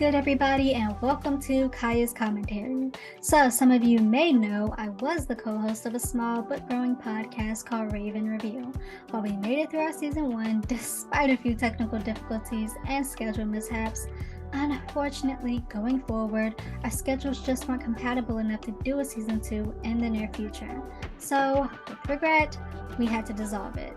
good, everybody, and welcome to Kaya's Commentary. So, some of you may know I was the co-host of a small but growing podcast called Raven Review. While we made it through our season 1, despite a few technical difficulties and schedule mishaps, unfortunately, going forward, our schedules just weren't compatible enough to do a season 2 in the near future. So, with regret, we had to dissolve it.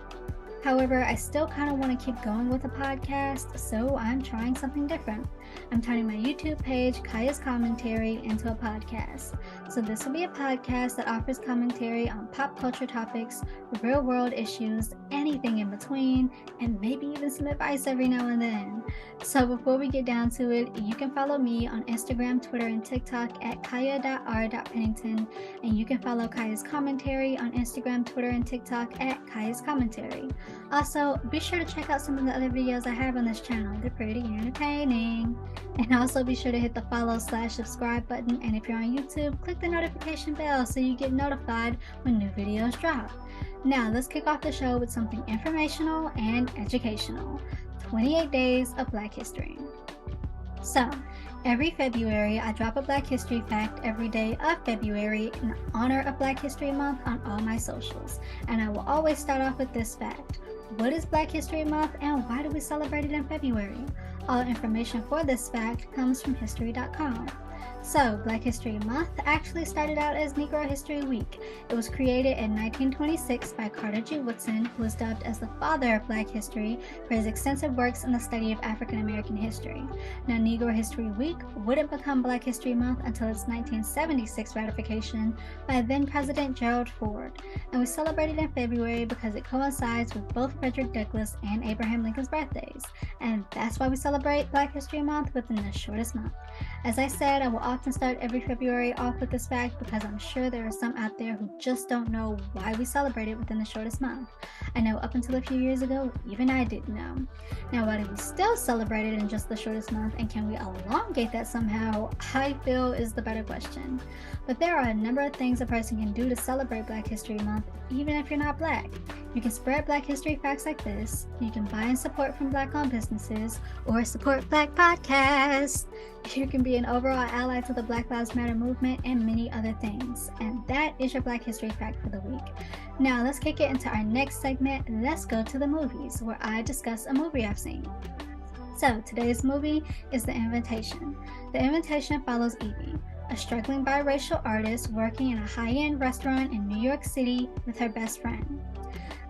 However, I still kind of want to keep going with the podcast, so I'm trying something different. I'm turning my YouTube page, Kaya's Commentary, into a podcast. So this will be a podcast that offers commentary on pop culture topics, real world issues, anything in between, and maybe even some advice every now and then. So before we get down to it, you can follow me on Instagram, Twitter, and TikTok at kaya.r.pennington, and you can follow Kaya's Commentary on Instagram, Twitter, and TikTok at Kaya's Commentary. Also, be sure to check out some of the other videos I have on this channel. They're pretty entertaining. And also be sure to hit the follow/subscribe button, and if you're on YouTube, click the notification bell so you get notified when new videos drop. Now, let's kick off the show with something informational and educational. 28 Days of Black History. So, every February, I drop a Black History fact every day of February in honor of Black History Month on all my socials. And I will always start off with this fact. What is Black History Month and why do we celebrate it in February? All information for this fact comes from history.com. So, Black History Month actually started out as Negro History Week. It was created in 1926 by Carter G. Woodson, who was dubbed as the father of Black history for his extensive works in the study of African American history. Now, Negro History Week wouldn't become Black History Month until its 1976 ratification by then President Gerald Ford, and we celebrate it in February because it coincides with both Frederick Douglass and Abraham Lincoln's birthdays, and that's why we celebrate Black History Month within the shortest month. As I said, I will often start every February off with this fact because I'm sure there are some out there who just don't know why we celebrate it within the shortest month. I know up until a few years ago, even I didn't know. Now, why do we still celebrate it in just the shortest month, and can we elongate that somehow? I feel is the better question. But there are a number of things a person can do to celebrate Black History Month, even if you're not Black. You can spread Black history facts like this, you can buy and support from Black-owned businesses, or support Black podcasts. You can be an overall ally to the Black Lives Matter movement, and many other things. And that is your Black History Fact for the week. Now let's kick it into our next segment. Let's go to the movies, where I discuss a movie I've seen. So today's movie is The Invitation. The Invitation follows Evie, a struggling biracial artist working in a high-end restaurant in New York City with her best friend.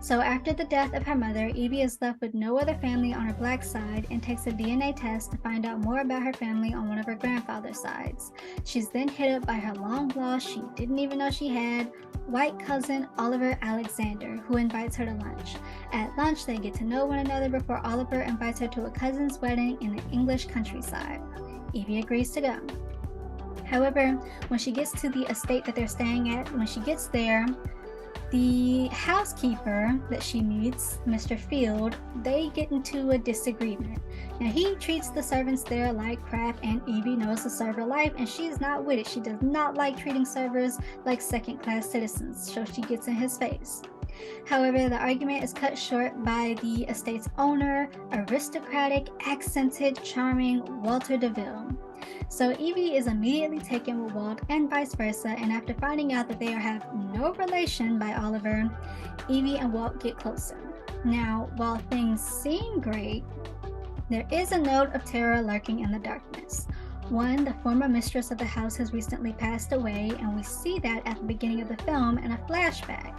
So after the death of her mother, Evie is left with no other family on her Black side and takes a DNA test to find out more about her family on one of her grandfather's sides. She's then hit up by her long-lost, she didn't even know she had, white cousin Oliver Alexander, who invites her to lunch. At lunch, they get to know one another before Oliver invites her to a cousin's wedding in the English countryside. Evie agrees to go. However, when she gets to the estate that they're staying at, when she gets there, the housekeeper that she meets, Mr. Field, they get into a disagreement. Now, he treats the servants there like crap, and Evie knows the server life, and she's not with it. She does not like treating servers like second-class citizens, so she gets in his face. However, the argument is cut short by the estate's owner, aristocratic, accented, charming Walter DeVille. So Evie is immediately taken with Walt and vice versa, and after finding out that they have no relation by Oliver, Evie and Walt get closer. Now, while things seem great, there is a note of terror lurking in the darkness. One, the former mistress of the house has recently passed away, and we see that at the beginning of the film in a flashback.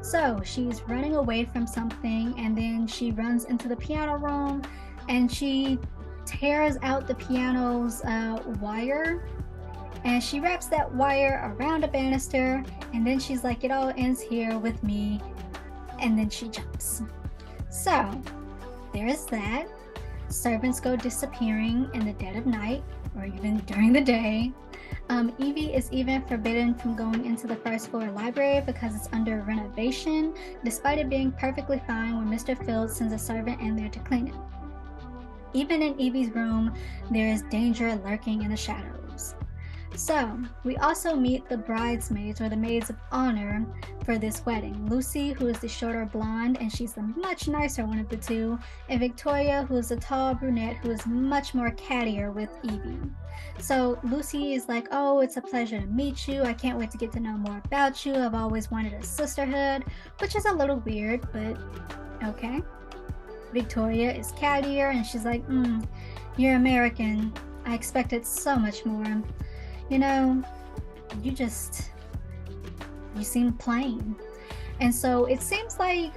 So she's running away from something, and then she runs into the piano room, and she tears out the piano's wire, and she wraps that wire around a banister, and then she's like, it all ends here with me, and then she jumps. So there's that. Servants go disappearing in the dead of night, or even during the day. Evie is even forbidden from going into the first floor library because it's under renovation, despite it being perfectly fine when Mr. Field sends a servant in there to clean it. Even in Evie's room, there is danger lurking in the shadows. So, we also meet the bridesmaids or the maids of honor for this wedding. Lucy, who is the shorter blonde, and she's the much nicer one of the two, and Victoria, who is the tall brunette, who is much more cattier with Evie. So, Lucy is like, oh, it's a pleasure to meet you. I can't wait to get to know more about you. I've always wanted a sisterhood, which is a little weird, but okay. Victoria is cattier, and she's like, you're American. I expected so much more. You know, you seem plain. And so it seems like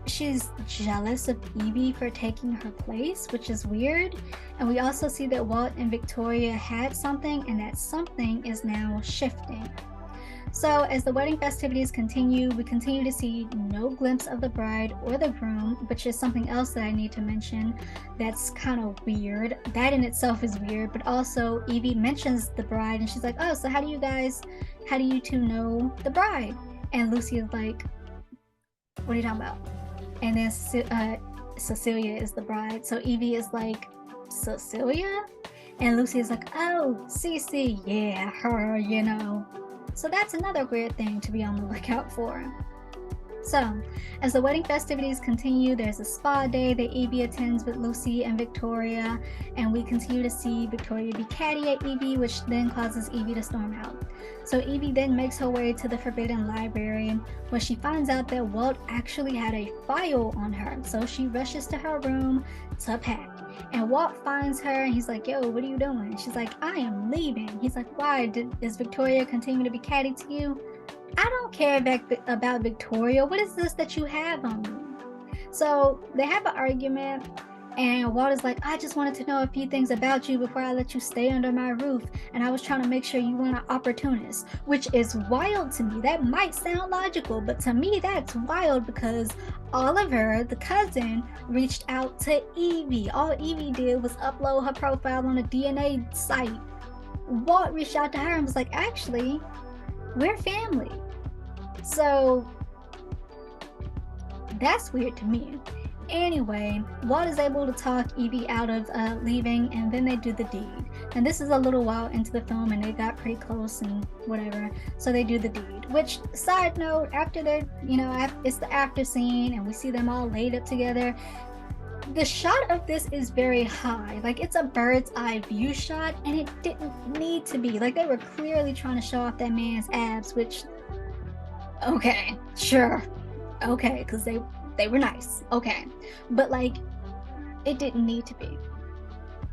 she's jealous of Evie for taking her place, which is weird. And we also see that Walt and Victoria had something, and that something is now shifting. So as the wedding festivities continue, we continue to see no glimpse of the bride or the groom, which is something else that I need to mention that's kind of weird. That in itself is weird, but also Evie mentions the bride and she's like, oh, so how do you two know the bride? And Lucy is like, what are you talking about? And then Cecilia is the bride. So Evie is like, Cecilia? And Lucy is like, oh, Cece, yeah, her, you know. So that's another weird thing to be on the lookout for. So, as the wedding festivities continue, there's a spa day that Evie attends with Lucy and Victoria, and we continue to see Victoria be catty at Evie, which then causes Evie to storm out. So Evie then makes her way to the Forbidden Library, where she finds out that Walt actually had a file on her. So she rushes to her room to pack. And Walt finds her and he's like, yo, what are you doing? She's like, I am leaving. He's like, why? Does Victoria continue to be catty to you? I don't care about Victoria. What is this that you have on me? So they have an argument, and Walt is like, I just wanted to know a few things about you before I let you stay under my roof, and I was trying to make sure you weren't an opportunist, which is wild to me. That might sound logical, but to me that's wild because Oliver, the cousin, reached out to Evie. All Evie did was upload her profile on a DNA site. Walt reached out to her and was like, actually, we're family. So that's weird to me. Anyway, Walt is able to talk Evie out of leaving, and then they do the deed. And this is a little while into the film, and they got pretty close and whatever. So they do the deed. Which, side note, after they're, it's the after scene, and we see them all laid up together. The shot of this is very high. Like, it's a bird's eye view shot, and it didn't need to be. Like, they were clearly trying to show off that man's abs, which, okay, sure. Okay, because they were nice. Okay. But, like, it didn't need to be.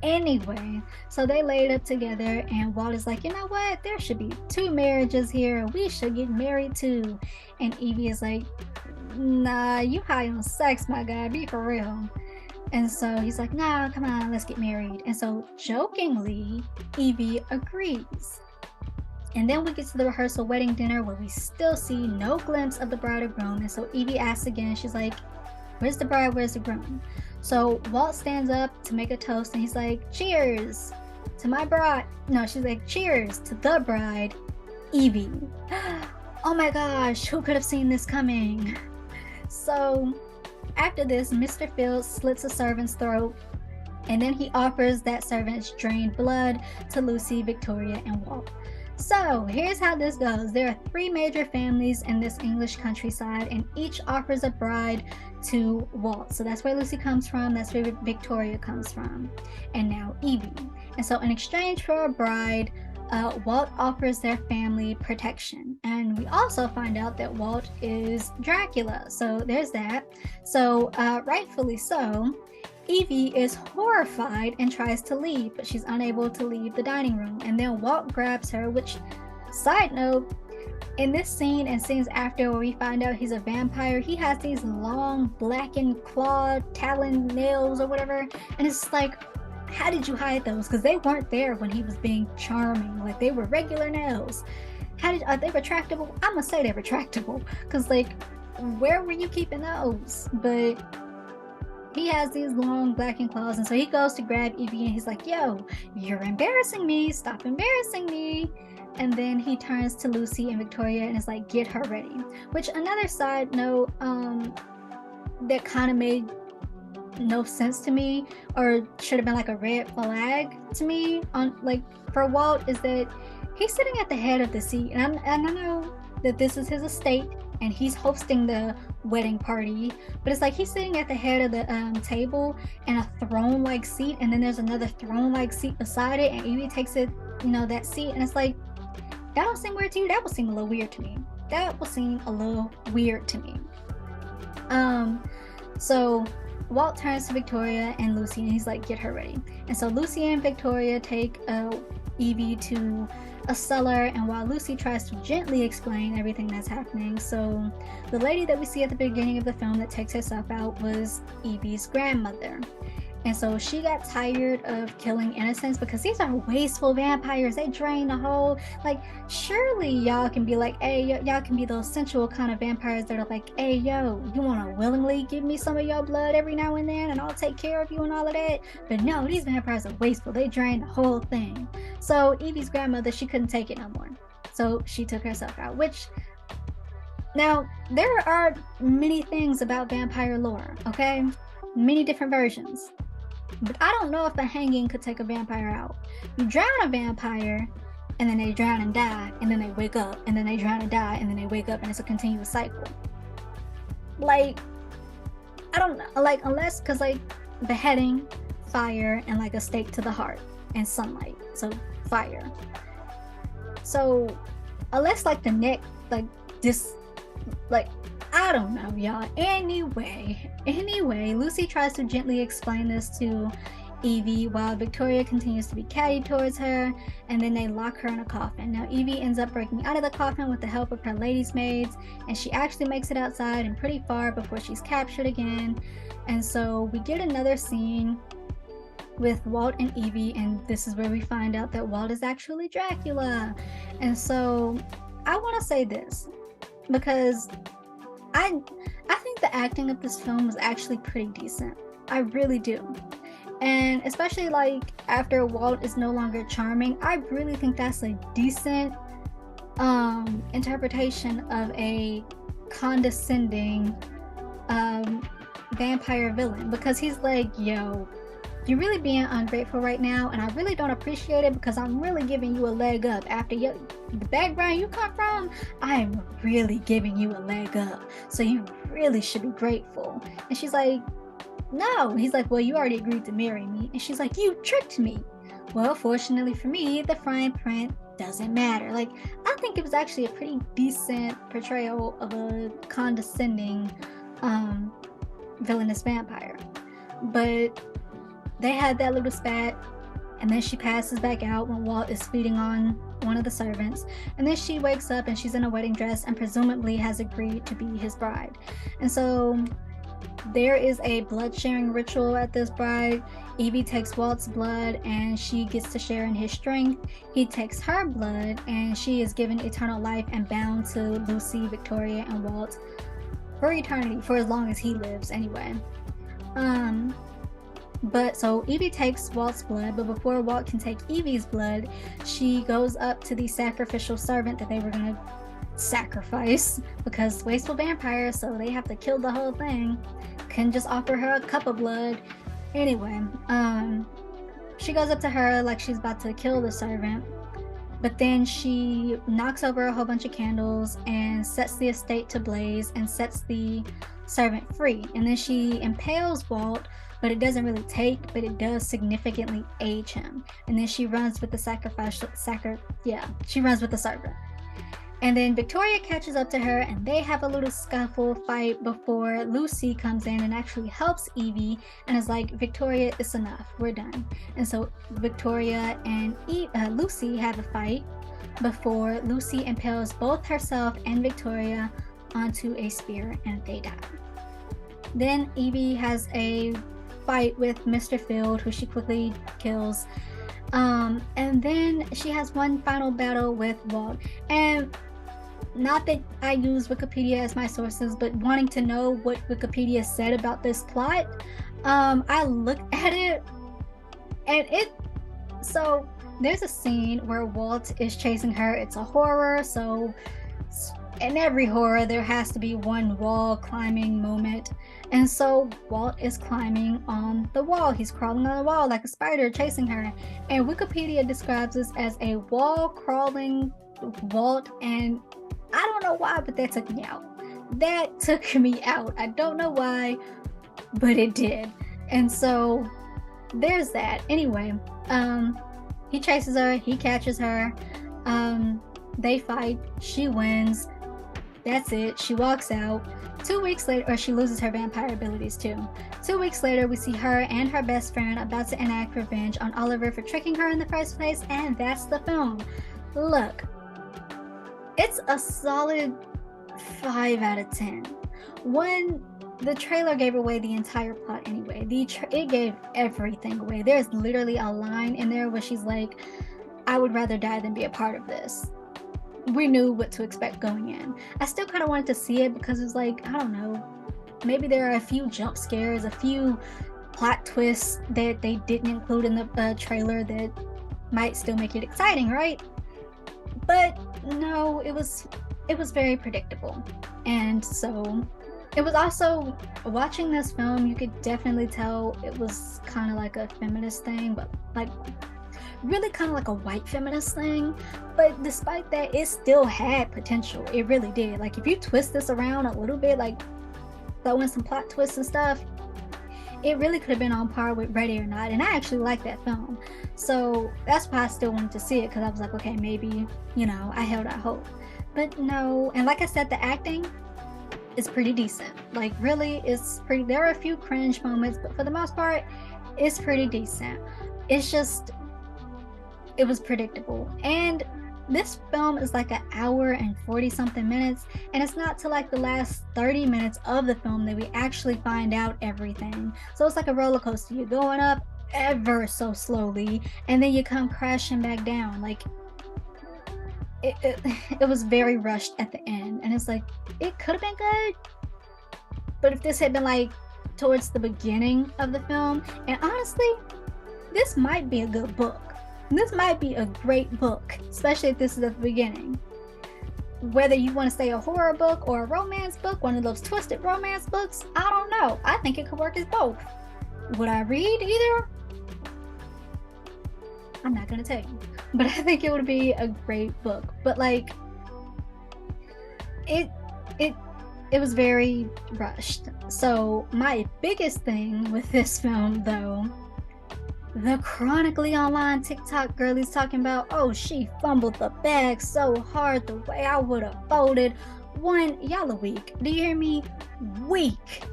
Anyway, so they laid up together, and Walt is like, you know what? There should be 2 marriages here. We should get married too. And Evie is like, nah, you high on sex, my guy. Be for real. And so he's like, nah, come on, let's get married. And so jokingly, Evie agrees. And then we get to the rehearsal wedding dinner where we still see no glimpse of the bride or groom. And so Evie asks again, she's like, where's the bride, where's the groom? So Walt stands up to make a toast and he's like, cheers to my bride. No, she's like, cheers to the bride, Evie. Oh my gosh, who could have seen this coming? So after this, Mr. Fields slits a servant's throat, and then he offers that servant's drained blood to Lucy, Victoria, and Walt. So here's how this goes. There are 3 major families in this English countryside, and each offers a bride to Walt. So that's where Lucy comes from, that's where Victoria comes from, and now Evie. And so in exchange for a bride, Walt offers their family protection. And we also find out that Walt is Dracula. So there's that. So rightfully so, Evie is horrified and tries to leave, but she's unable to leave the dining room. And then Walt grabs her, which, side note, in this scene and scenes after where we find out he's a vampire, he has these long blackened claw talon nails or whatever. And it's like, how did you hide those? Because they weren't there when he was being charming. Like, they were regular nails. Are they retractable? I'm gonna say they're retractable. Because, like, where were you keeping those? But he has these long blackened claws, and so he goes to grab Evie and he's like, yo, you're embarrassing me. Stop embarrassing me. And then he turns to Lucy and Victoria and is like, get her ready. Which, another side note, that kind of made no sense to me, or should have been like a red flag to me on like for Walt, is that he's sitting at the head of the seat, and I know that this is his estate and he's hosting the wedding party, but it's like he's sitting at the head of the table in a throne-like seat, and then there's another throne-like seat beside it, and Evie takes it, that seat, and it's like, that don't seem weird to you? That would seem a little weird to me. So Walt turns to Victoria and Lucy, and he's like, get her ready. And so Lucy and Victoria take Evie to a cellar, and while Lucy tries to gently explain everything that's happening, so the lady that we see at the beginning of the film that takes herself out was Evie's grandmother. And so she got tired of killing innocents because these are wasteful vampires. They drain the whole, like, surely y'all can be like, hey, y'all can be those sensual kind of vampires that are like, hey, yo, you want to willingly give me some of your blood every now and then and I'll take care of you and all of that? But no, these vampires are wasteful. They drain the whole thing. So Evie's grandmother, she couldn't take it no more. So she took herself out, which, now, there are many things about vampire lore, okay? Many different versions. But I don't know if a hanging could take a vampire out. You drown a vampire, and then they drown and die, and then they wake up, and then they drown and die, and then they wake up, and it's a continuous cycle. Like, I don't know, like, unless, because, like, beheading, fire, and, like, a stake to the heart, and sunlight, so fire. So, unless, like, the neck, like, this, like, I don't know, y'all. Anyway, Lucy tries to gently explain this to Evie while Victoria continues to be catty towards her, and then they lock her in a coffin. Now, Evie ends up breaking out of the coffin with the help of her ladies' maids, and she actually makes it outside and pretty far before she's captured again. And so we get another scene with Walt and Evie, and this is where we find out that Walt is actually Dracula. And so I want to say this, because I think the acting of this film was actually pretty decent. I really do. And especially like after Walt is no longer charming, I really think that's a decent interpretation of a condescending vampire villain, because he's like, yo, you're really being ungrateful right now, and I really don't appreciate it because I'm really giving you a leg up. After the background you come from, I am really giving you a leg up. So you really should be grateful. And she's like, no. He's like, well, you already agreed to marry me. And she's like, you tricked me. Well, fortunately for me, the fine print doesn't matter. Like, I think it was actually a pretty decent portrayal of a condescending villainous vampire. But they had that little spat, and then she passes back out when Walt is feeding on one of the servants, and then she wakes up and she's in a wedding dress and presumably has agreed to be his bride. And so there is a blood sharing ritual at this bride. Evie takes Walt's blood and she gets to share in his strength. He takes her blood and she is given eternal life and bound to Lucy, Victoria, and Walt for eternity, for as long as he lives anyway. But so Evie takes Walt's blood, but before Walt can take Evie's blood, she goes up to the sacrificial servant that they were going to sacrifice, because wasteful vampires, so they have to kill the whole thing. Couldn't just offer her a cup of blood. Anyway, she goes up to her like she's about to kill the servant, but then she knocks over a whole bunch of candles and sets the estate to blaze and sets the servant free. And then she impales Walt, but it doesn't really take, but it does significantly age him. And then she runs with the she runs with the servant. And then Victoria catches up to her, and they have a little scuffle fight before Lucy comes in and actually helps Evie and is like, Victoria, it's enough, we're done. And so Victoria and Lucy have a fight before Lucy impales both herself and Victoria onto a spear, and they die. Then Evie has a fight with Mr. Field, who she quickly kills. And then she has one final battle with Walt. And not that I use Wikipedia as my sources, but wanting to know what Wikipedia said about this plot, I looked at it, and so there's a scene where Walt is chasing her. It's a horror, so in every horror, there has to be one wall climbing moment. And so Walt is climbing on the wall. He's crawling on the wall like a spider chasing her. And Wikipedia describes this as a wall crawling Walt. And I don't know why, but that took me out. That took me out. I don't know why, but it did. And so there's that. Anyway, he chases her, he catches her, they fight, she wins. That's it. She walks out. 2 weeks later, or she loses her vampire abilities too. 2 weeks later, we see her and her best friend about to enact revenge on Oliver for tricking her in the first place, and that's the film. Look, it's a solid 5 out of 10. One, the trailer gave away the entire plot anyway. It gave everything away. There's literally a line in there where she's like, I would rather die than be a part of this. We knew what to expect going in. I still kind of wanted to see it because it's like, I don't know, maybe there are a few jump scares, a few plot twists that they didn't include in the trailer that might still make it exciting, right? But no, it was very predictable. And so it was also, watching this film, you could definitely tell it was kind of like a feminist thing, but like really kind of like a white feminist thing. But despite that, it still had potential. It really did. Like, if you twist this around a little bit, like throw in some plot twists and stuff, it really could have been on par with Ready or Not. And I actually like that film, so that's why I still wanted to see it, because I was like, okay, maybe, I held out hope. But no. And like I said, the acting is pretty decent. Like, really, it's pretty. There are a few cringe moments, but for the most part, it's pretty decent. It's just, it was predictable. And this film is like 1 hour and 40 something minutes, and it's not till like the last 30 minutes of the film that we actually find out everything. So it's like a roller coaster. You're going up ever so slowly, and then you come crashing back down. Like, it was very rushed at the end, and it's like, it could have been good, but if this had been like towards the beginning of the film, and honestly, this might be a good book. This might be a great book, especially if this is at the beginning. Whether you want to say a horror book or a romance book, one of those twisted romance books, I don't know. I think it could work as both. Would I read either? I'm not gonna tell you, but I think it would be a great book. But like, it was very rushed. So my biggest thing with this film, though, the chronically online TikTok girlies talking about, oh, she fumbled the bag so hard the way I would have folded. One, y'all are weak. Do you hear me? Weak.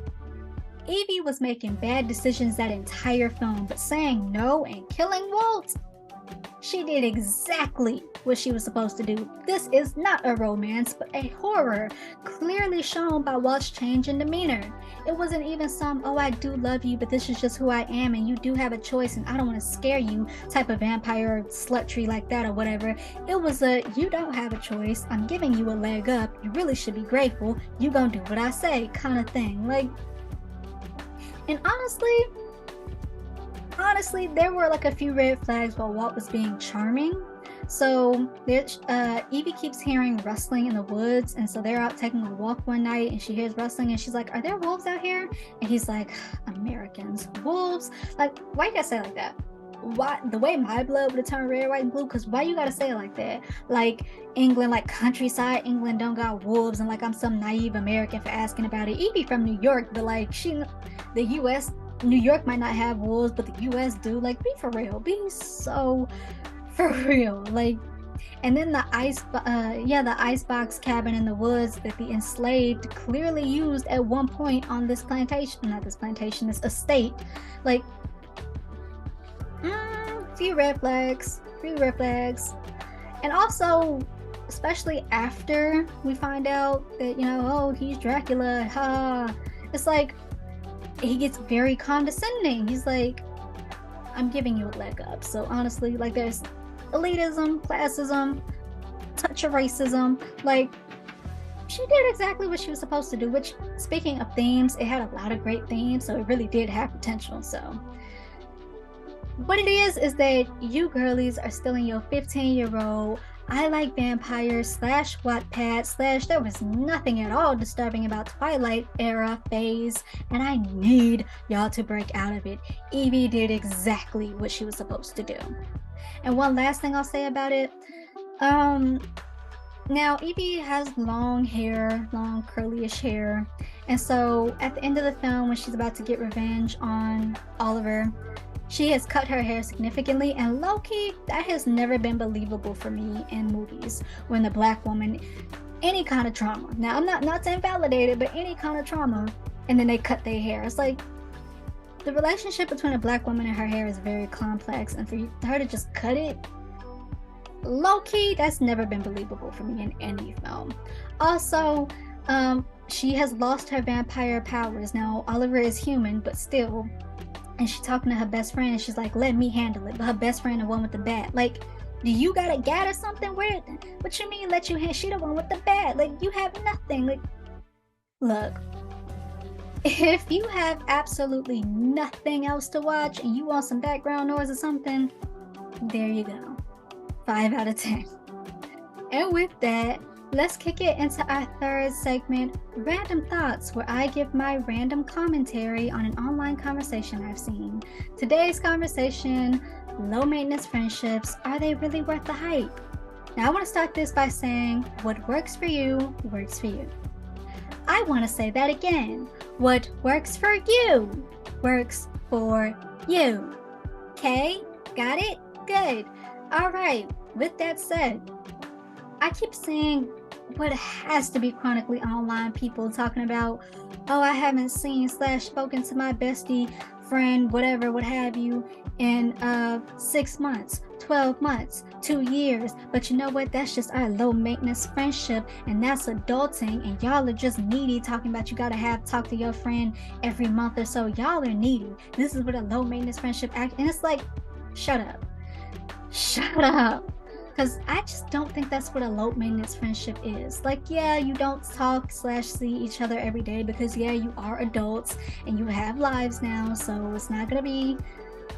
Evie was making bad decisions that entire film, but saying no and killing Walt, she did exactly what she was supposed to do. This is not a romance, but a horror, clearly shown by Walt's change in demeanor. It wasn't even some, oh, I do love you, but this is just who I am, and you do have a choice, and I don't want to scare you type of vampire slutry like that or whatever. It was a, you don't have a choice, I'm giving you a leg up, you really should be grateful, you gonna do what I say kind of thing. Like, and honestly, there were like a few red flags while Walt was being charming. So Evie keeps hearing rustling in the woods, and so they're out taking a walk one night, and she hears rustling, and she's like, are there wolves out here? And he's like, Americans, wolves? Like, why you gotta say it like that? Why, the way my blood would have turned red, white, and blue? Because why you gotta say it like that? Like, England, like countryside England don't got wolves, and like I'm some naive American for asking about it. Evie from New York, but like the US, New York might not have wolves, but the US do. Like, be for real. Be so for real. Like, and then the icebox cabin in the woods that the enslaved clearly used at one point on this this estate. Like, few red flags. And also, especially after we find out that, oh, he's Dracula, it's like, he gets very condescending. He's like, I'm giving you a leg up. So honestly, like, there's elitism, classism, touch of racism. Like, she did exactly what she was supposed to do, which, speaking of themes, it had a lot of great themes, so it really did have potential. So what it is that you girlies are still in your 15-year-old I like vampires slash Wattpad slash there was nothing at all disturbing about Twilight era phase, and I need y'all to break out of it. Evie did exactly what she was supposed to do. And one last thing I'll say about it, now Evie has long hair, long curlyish hair, and so at the end of the film when she's about to get revenge on Oliver, she has cut her hair significantly, and low-key, that has never been believable for me in movies when the black woman, any kind of trauma. Now, I'm not to invalidate it, but any kind of trauma, and then they cut their hair. It's like, the relationship between a black woman and her hair is very complex, and for her to just cut it, low-key, that's never been believable for me in any film. Also, she has lost her vampire powers. Now, Oliver is human, but still, and she's talking to her best friend and she's like, let me handle it, but her best friend the one with the bat. Like, do you got a gat or something? What you mean let you hand? She the one with the bat. Like, you have nothing. Like, look, if you have absolutely nothing else to watch and you want some background noise or something, there you go. 5 out of 10. And with that, let's kick it into our third segment, Random Thoughts, where I give my random commentary on an online conversation I've seen. Today's conversation, low maintenance friendships, are they really worth the hype? Now I want to start this by saying, what works for you, works for you. I want to say that again. What works for you, works for you. Okay? Got it? Good. All right. With that said, I keep seeing what has to be chronically online people talking about, oh, I haven't seen / spoken to my bestie, friend, whatever, what have you, in 6 months, 12 months, 2 years. But you know what? That's just our low maintenance friendship, and that's adulting, and y'all are just needy talking about you gotta talk to your friend every month or so. Y'all are needy. This is what a low maintenance friendship act, and it's like, shut up. Shut up. Because I just don't think that's what a low maintenance friendship is. Like, yeah, you don't talk / see each other every day because, yeah, you are adults and you have lives now. So it's not going to be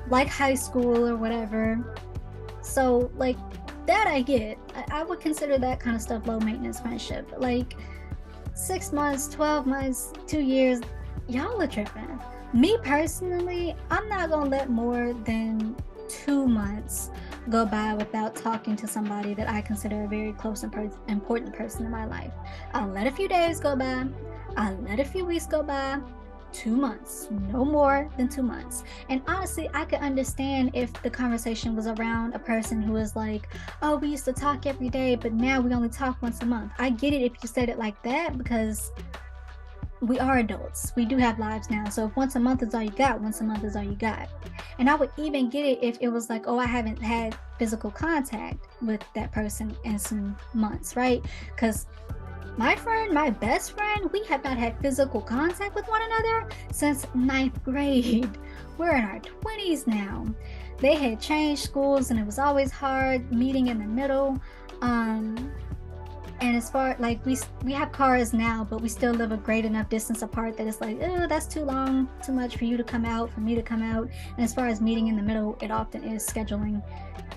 like high school or whatever. So, like, that I get. I would consider that kind of stuff low maintenance friendship. Like, 6 months, 12 months, 2 years, y'all are tripping. Me personally, I'm not going to let more than 2 months go by without talking to somebody that I consider a very close and important person in my life. I'll let a few days go by. I'll let a few weeks go by. 2 months, no more than 2 months. And honestly, I could understand if the conversation was around a person who is like, oh, we used to talk every day, but now we only talk once a month. I get it if you said it like that, because we are adults. We do have lives now. So if once a month is all you got, once a month is all you got. And I would even get it if it was like, oh, I haven't had physical contact with that person in some months, right? Because my friend, my best friend, we have not had physical contact with one another since 9th grade. We're in our 20s now. They had changed schools and it was always hard meeting in the middle. And as far like we have cars now, but we still live a great enough distance apart that it's like, oh, that's too long, too much for you to come out, for me to come out. And as far as meeting in the middle, it often is scheduling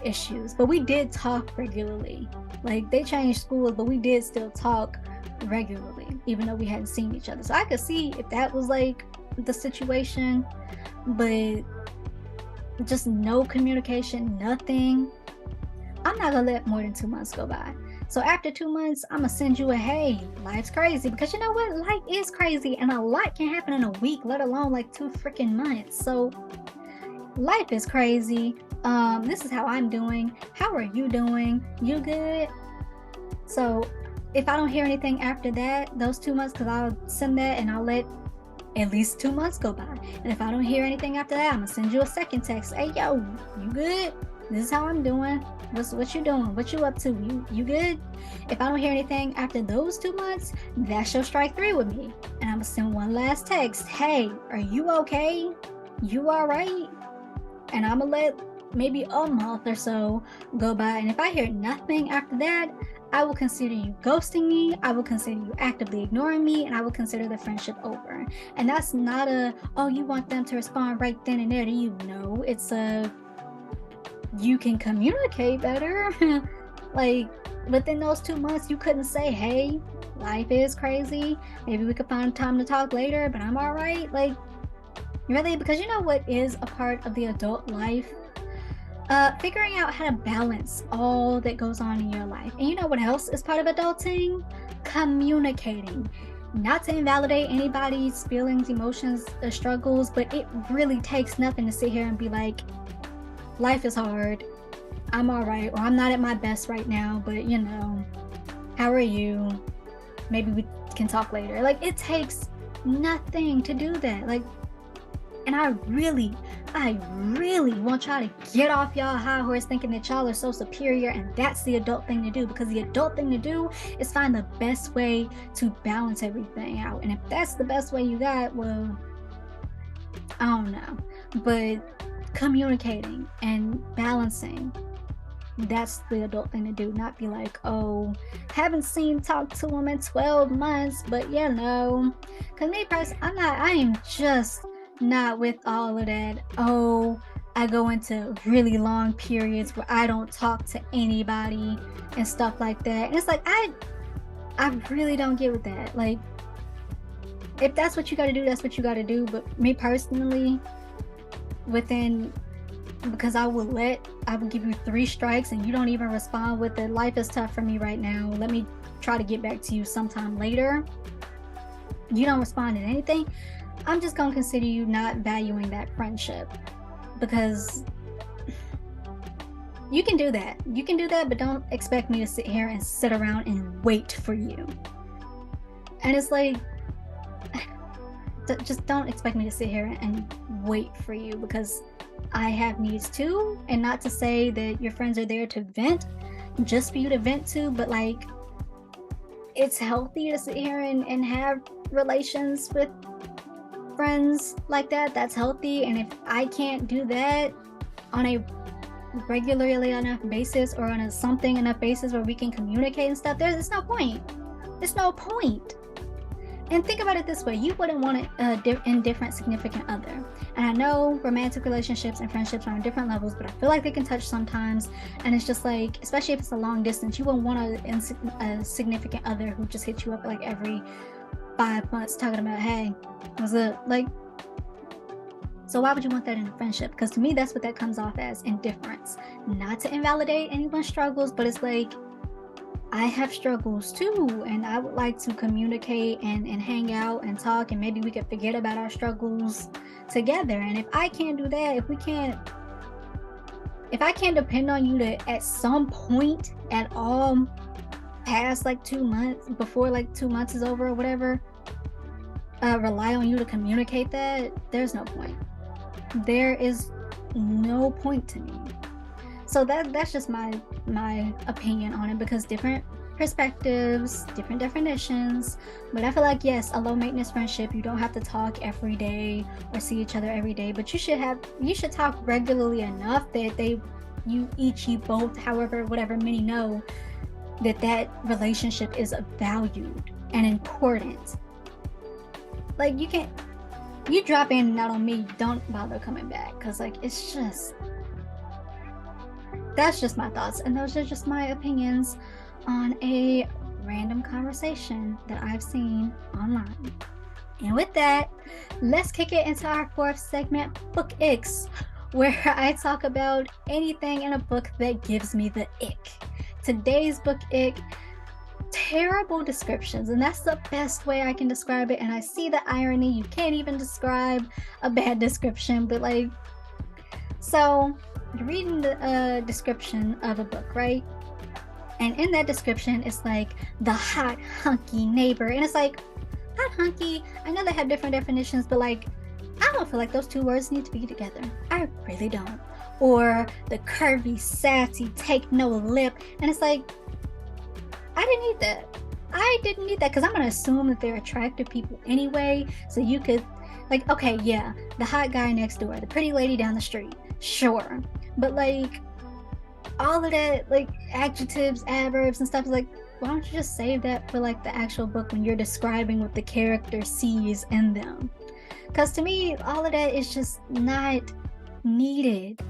issues. But we did talk regularly. Like, they changed schools, but we did still talk regularly, even though we hadn't seen each other. So I could see if that was like the situation, but just no communication, nothing. I'm not gonna let more than 2 months go by. So after 2 months, I'm gonna send you a, hey, life's crazy. Because you know what? Life is crazy, and a lot can happen in a week, let alone like 2 freaking months. So life is crazy. This is how I'm doing. How are you doing? You good? So if I don't hear anything after that, those 2 months, because I'll send that and I'll let at least 2 months go by. And if I don't hear anything after that, I'm gonna send you a second text. Hey, yo, you good? This is how I'm doing. What you doing? What you up to? You good? If I don't hear anything after those 2 months, that's your strike 3 with me. And I'm gonna send one last text. Hey, are you okay? You all right? And I'm gonna let maybe a month or so go by. And if I hear nothing after that, I will consider you ghosting me. I will consider you actively ignoring me, and I will consider the friendship over. And that's not a, oh, you want them to respond right then and there to you. No, it's a, you can communicate better. Like, within those 2 months, you couldn't say, hey, life is crazy. Maybe we could find time to talk later, but I'm all right. Like, really? Because you know what is a part of the adult life? Figuring out how to balance all that goes on in your life. And you know what else is part of adulting? Communicating. Not to invalidate anybody's feelings, emotions, or struggles, but it really takes nothing to sit here and be like, life is hard. I'm all right, or I'm not at my best right now, but you know, how are you? Maybe we can talk later. Like, it takes nothing to do that. Like, and I really want y'all to get off y'all high horse thinking that y'all are so superior, and that's the adult thing to do, because the adult thing to do is find the best way to balance everything out. And if that's the best way you got, well, I don't know. But communicating and balancing, that's the adult thing to do. Not be like, oh, haven't talked to him in 12 months, but you know, because me personally, I am just not with all of that. Oh, I go into really long periods where I don't talk to anybody and stuff like that. And it's like, I really don't get with that. Like, if that's what you got to do, that's what you got to do. But me personally, because I will give you 3 strikes and you don't even respond with it. Life is tough for me right now. Let me try to get back to you sometime later. You don't respond to anything. I'm just going to consider you not valuing that friendship, because you can do that. You can do that, but don't expect me to sit here and sit around and wait for you. And it's like, just don't expect me to sit here and wait for you, because I have needs too. And not to say that your friends are there to vent, just for you to vent to, but like, it's healthy to sit here and have relations with friends like that. That's healthy. And if I can't do that on a regularly enough basis, or on a something enough basis where we can communicate and stuff, there's no point. There's no point. And think about it this way: you wouldn't want an indifferent significant other. And I know romantic relationships and friendships are on different levels, but I feel like they can touch sometimes. And it's just like, especially if it's a long distance, you wouldn't want a significant other who just hits you up like every 5 months talking about, hey, what's up? Like, so why would you want that in a friendship? Because to me, that's what that comes off as: indifference. Not to invalidate anyone's struggles, but it's like, I have struggles too, and I would like to communicate and hang out and talk, and maybe we could forget about our struggles together. And if I can't do that, if I can't depend on you to, at some point at all, past like 2 months, before like 2 months is over or whatever, rely on you to communicate that, there's no point. There is no point to me. So that's just my opinion on it, because different perspectives, different definitions. But I feel like, yes, a low maintenance friendship, you don't have to talk every day or see each other every day, but you should talk regularly enough that you both, however, whatever many know that relationship is valued and important. Like, you drop in and out on me, don't bother coming back, because like, it's just, that's just my thoughts, and those are just my opinions on a random conversation that I've seen online. And with that, let's kick it into our 4th segment, Book Icks, where I talk about anything in a book that gives me the ick. Today's Book Ick: terrible descriptions, and that's the best way I can describe it. And I see the irony. You can't even describe a bad description, but like, so you're reading the description of a book, right? And in that description, it's like, the hot hunky neighbor, and it's like, hot hunky, I know they have different definitions, but like, I don't feel like those 2 words need to be together. I really don't. Or the curvy, sassy, take no lip, and it's like, I didn't need that, because I'm going to assume that they're attractive people anyway. So you could, like, okay, yeah, the hot guy next door, the pretty lady down the street, sure. But like, all of that, like, adjectives, adverbs, and stuff, is like, why don't you just save that for like the actual book when you're describing what the character sees in them? Because to me, all of that is just not needed.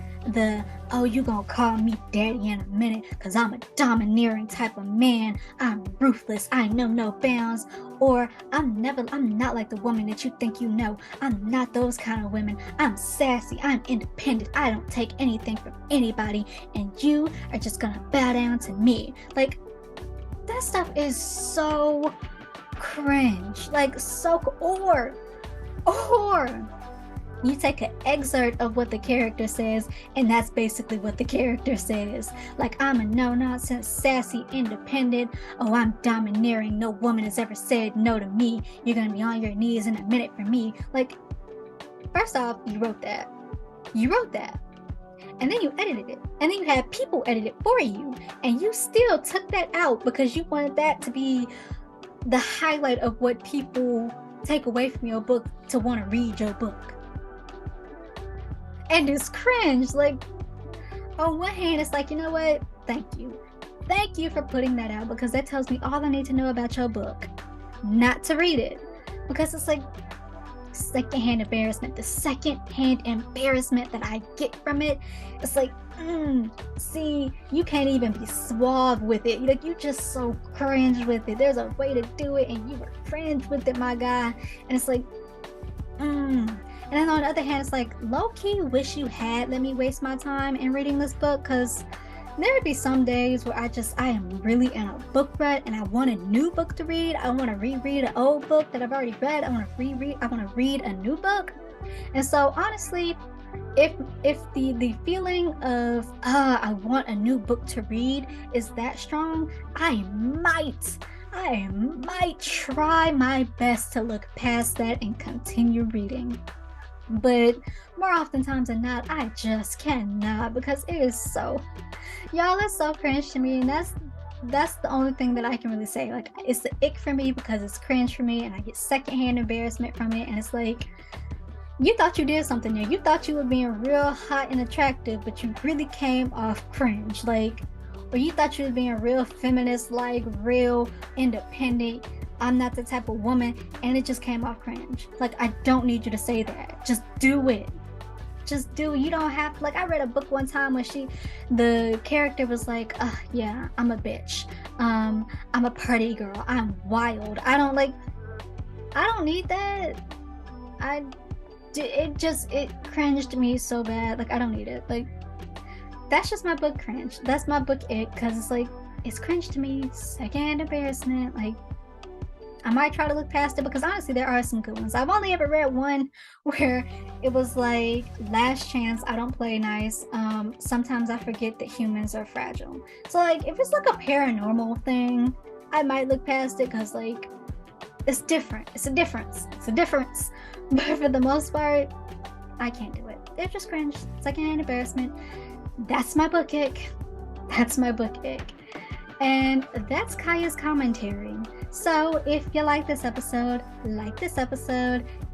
oh, you gonna call me daddy in a minute because I'm a domineering type of man. I'm ruthless. I know no bounds. Or I'm not like the woman that you think you know. I'm not those kind of women. I'm sassy. I'm independent. I don't take anything from anybody. And you are just gonna bow down to me. Like, that stuff is so cringe. Like, or you take an excerpt of what the character says, and that's basically what the character says. Like, I'm a no-nonsense, sassy, independent. Oh, I'm domineering. No woman has ever said no to me. You're gonna be on your knees in a minute for me. Like, first off, you wrote that. And then you edited it. And then you had people edit it for you. And you still took that out because you wanted that to be the highlight of what people take away from your book to want to read your book. And it's cringe. Like, on one hand, it's like, you know what? Thank you for putting that out, because that tells me all I need to know about your book, not to read it. Because it's like secondhand embarrassment. The secondhand embarrassment that I get from it, it's like, see, you can't even be suave with it. Like, you just so cringe with it. There's a way to do it, and you were cringe with it, my guy. And it's like, And then on the other hand, it's like, low-key wish you had let me waste my time in reading this book, because there would be some days where I am really in a book rut and I want a new book to read. I want to reread an old book that I've already read. I want to read a new book. And so honestly, if the feeling of I want a new book to read is that strong, I might try my best to look past that and continue reading. But more oftentimes than not, I just cannot, because it is so, y'all, it's so cringe to me. And that's the only thing that I can really say. Like, it's the ick for me because it's cringe for me, and I get secondhand embarrassment from it. And it's like, you thought you did something there. You thought you were being real hot and attractive, but you really came off cringe. Like, or you thought you was being real feminist, like real independent. I'm not the type of woman, and it just came off cringe. Like, I don't need you to say that. Just do it. Just do it. You don't have, like, I read a book one time where the character was like, yeah, I'm a bitch. I'm a party girl. I'm wild. I don't need that. It cringed me so bad. Like, I don't need it. Like, that's just my book cringe. That's my book ick, because it's like, it's cringe to me. Second embarrassment. Like, I might try to look past it, because honestly, there are some good ones. I've only ever read one where it was like, last chance, I don't play nice. Sometimes I forget that humans are fragile. So, like, if it's like a paranormal thing, I might look past it, because, like, it's different. It's a difference. But for the most part, I can't do it. It's just cringe. Secondhand embarrassment. That's my book ick. And that's Kaya's commentary. So if you like this episode,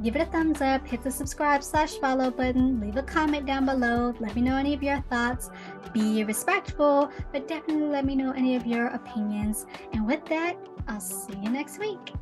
give it a thumbs up, hit the subscribe/follow button, leave a comment down below, let me know any of your thoughts. Be respectful, but definitely let me know any of your opinions. And with that, I'll see you next week.